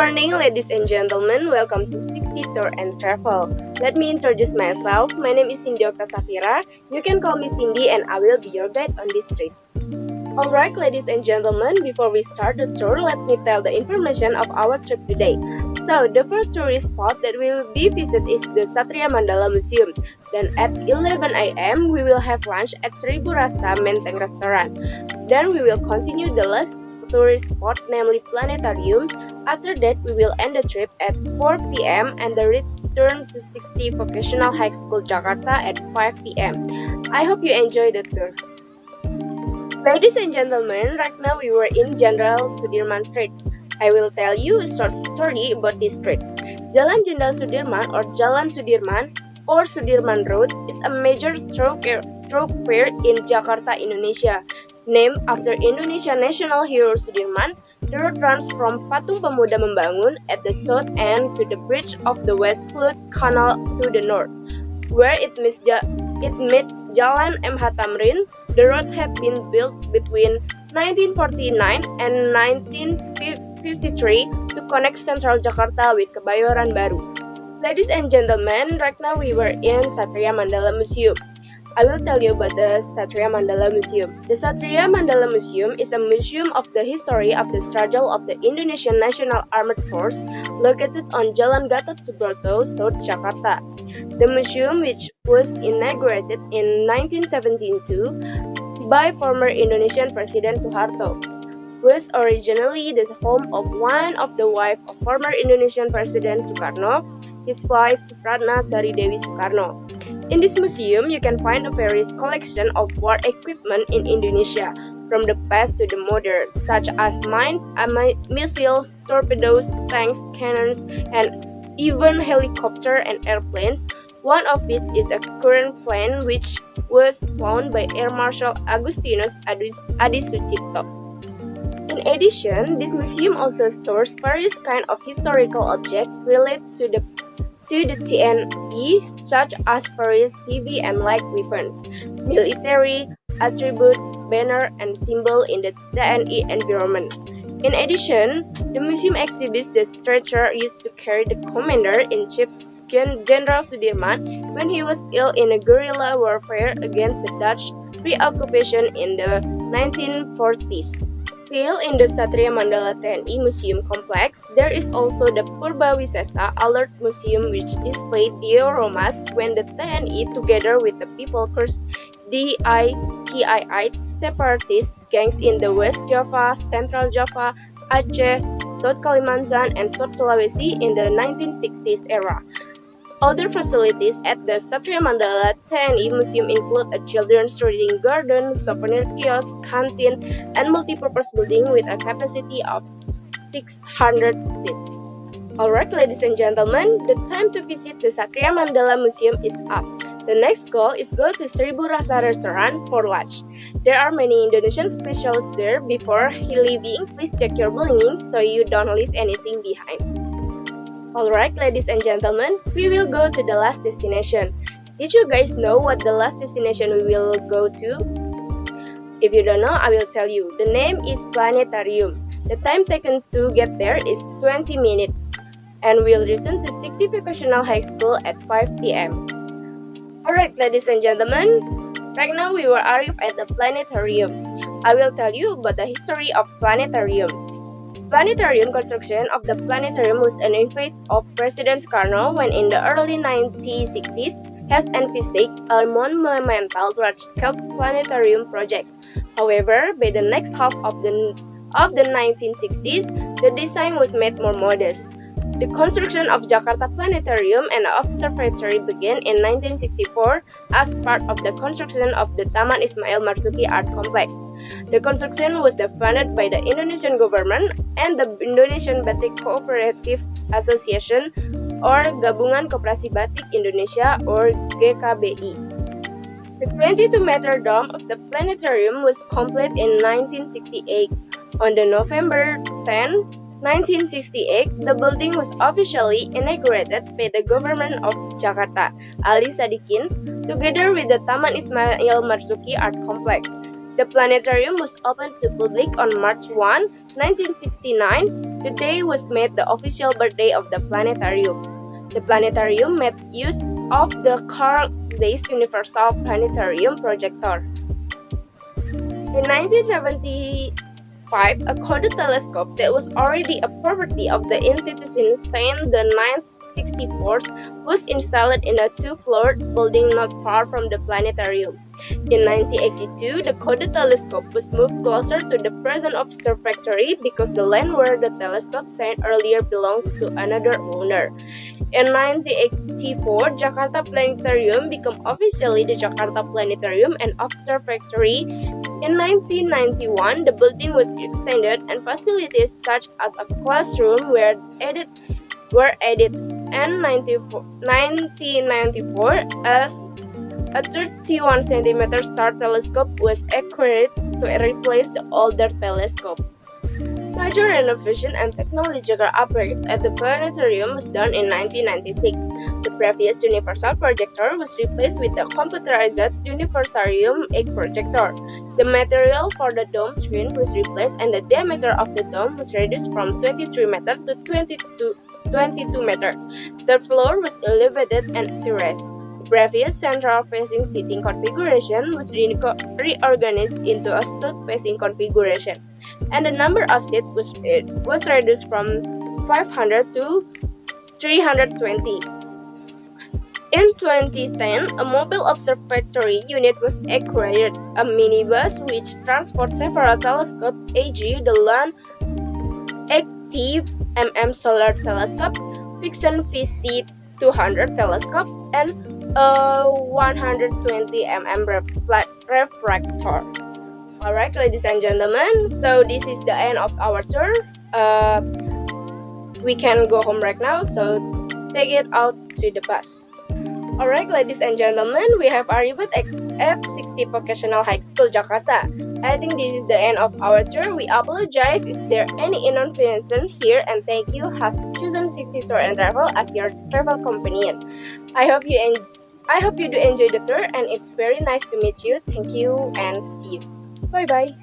morning, ladies and gentlemen. Welcome to 60 Tour and Travel. Let me introduce myself. My name is Chindi Octasavira. You can call me Cindy and I will be your guide on this trip. Alright, ladies and gentlemen, before we start the tour, let me tell the information of our trip today. So, the first tourist spot that we will be visit is the Satria Mandala Museum. Then at 11 a.m. we will have lunch at Seribu Rasa Menteng Restaurant. Then we will continue the last tourist spot, namely Planetarium. After that, we will end the trip at 4 p.m. and the return to 60 Vocational High School Jakarta at 5 p.m. I hope you enjoy the tour. Ladies and gentlemen, right now we were in Jenderal Sudirman Street. I will tell you a short story about this street. Jalan Jenderal Sudirman or Jalan Sudirman or Sudirman Road is a major thoroughfare in Jakarta, Indonesia. Named after Indonesia national hero Sudirman, the road runs from Patung Pemuda Membangun at the south end to the bridge of the West Flut Canal to the north, where it meets Jalan MH Tamrin. The road had been built between 1949 and 1953 to connect central Jakarta with Kebayoran Baru. Ladies and gentlemen, right now we were in Satria Mandala Museum. I will tell you about the Satria Mandala Museum. The Satria Mandala Museum is a museum of the history of the struggle of the Indonesian National Armed Force located on Jalan Gatot Subroto, South Jakarta. The museum, which was inaugurated in 1972 by former Indonesian President Suharto, was originally the home of one of the wives of former Indonesian President Sukarno, his wife Ratna Sari Dewi Soekarno. In this museum, you can find a various collection of war equipment in Indonesia, from the past to the modern, such as mines, missiles, torpedoes, tanks, cannons, and even helicopters and airplanes, one of which is a current plane which was flown by Air Marshal Agustinus Adi Sucipto. In addition, this museum also stores various kinds of historical objects related to the TNI, such as various heavy and light weapons, military attributes, banner, and symbol in the TNI environment. In addition, the museum exhibits the stretcher used to carry the Commander-in-Chief Jenderal Sudirman when he was ill in a guerrilla warfare against the Dutch pre-occupation in the 1940s. Still in the Satria Mandala TNI Museum complex, there is also the Purbawisesa Alert Museum, which displayed dioramas when the TNI, together with the people cursed DITII separatist gangs in the West Java, Central Java, Aceh, South Kalimantan, and South Sulawesi in the 1960s era. Other facilities at the Satria Mandala TNI Museum include a children's reading garden, souvenir kiosk, canteen, and multi-purpose building with a capacity of 600 seats. Alright, ladies and gentlemen, the time to visit the Satria Mandala Museum is up. The next goal is go to Seribu Rasa Restaurant for lunch. There are many Indonesian specials there. Before leaving, please check your belongings so you don't leave anything behind. Alright, ladies and gentlemen, we will go to the last destination. Did you guys know what the last destination we will go to? If you don't know, I will tell you. The name is Planetarium. The time taken to get there is 20 minutes. And we'll return to 60 Vocational High School at 5 p.m. Alright, ladies and gentlemen, right now we will arrive at the Planetarium. I will tell you about the history of Planetarium. Planetarium construction of the planetarium was an effort of President Sukarno when in the early 1960s has envisaged a monumental large-scale planetarium project. However, by the next half of the 1960s, the design was made more modest. The construction of Jakarta Planetarium and Observatory began in 1964 as part of the construction of the Taman Ismail Marzuki Art Complex. The construction was funded by the Indonesian government and the Indonesian Batik Cooperative Association or Gabungan Koperasi Batik Indonesia or GKBI. The 22-meter dome of the planetarium was complete in 1968. On the November 10, 1968, the building was officially inaugurated by the government of Jakarta, Ali Sadikin, together with the Taman Ismail Marzuki Art Complex. The planetarium was opened to public on March 1, 1969. The day was made the official birthday of the planetarium. The planetarium made use of the Carl Zeiss Universal Planetarium projector. In 1975, a coded telescope that was already a property of the institution Saint the 964th was installed in a two-floored building not far from the planetarium. In 1982, the coded telescope was moved closer to the present observatory because the land where the telescope stand earlier belongs to another owner. In 1984, Jakarta Planetarium became officially the Jakarta Planetarium and Observatory. In 1991, the building was extended and facilities such as a classroom were added. In 1994, as a 31 cm star telescope was acquired to replace the older telescope. Major renovation and technological upgrades at the planetarium was done in 1996. The previous universal projector was replaced with the computerized Universarium 8 projector. The material for the dome screen was replaced and the diameter of the dome was reduced from 23 meter to 22 meter. The floor was elevated and terraced. The previous central-facing seating configuration was reorganized into a south-facing configuration, and the number of seats was reduced from 500 to 320. In 2010, a mobile observatory unit was acquired, a minibus which transports several telescopes, e.g. the LAN Active Solar Telescope, Vixen VC 200 telescope, and a 120 refractor. Alright, ladies and gentlemen, so this is the end of our tour. We can go home right now, so take it out to the bus. Alright, ladies and gentlemen, we have arrived at 60 Vocational High School, Jakarta. I think this is the end of our tour. We apologize if there are any inconvenience here, and thank you has chosen 60 Tour and Travel as your travel companion. I hope you do enjoy the tour, and it's very nice to meet you. Thank you and see you. Bye bye.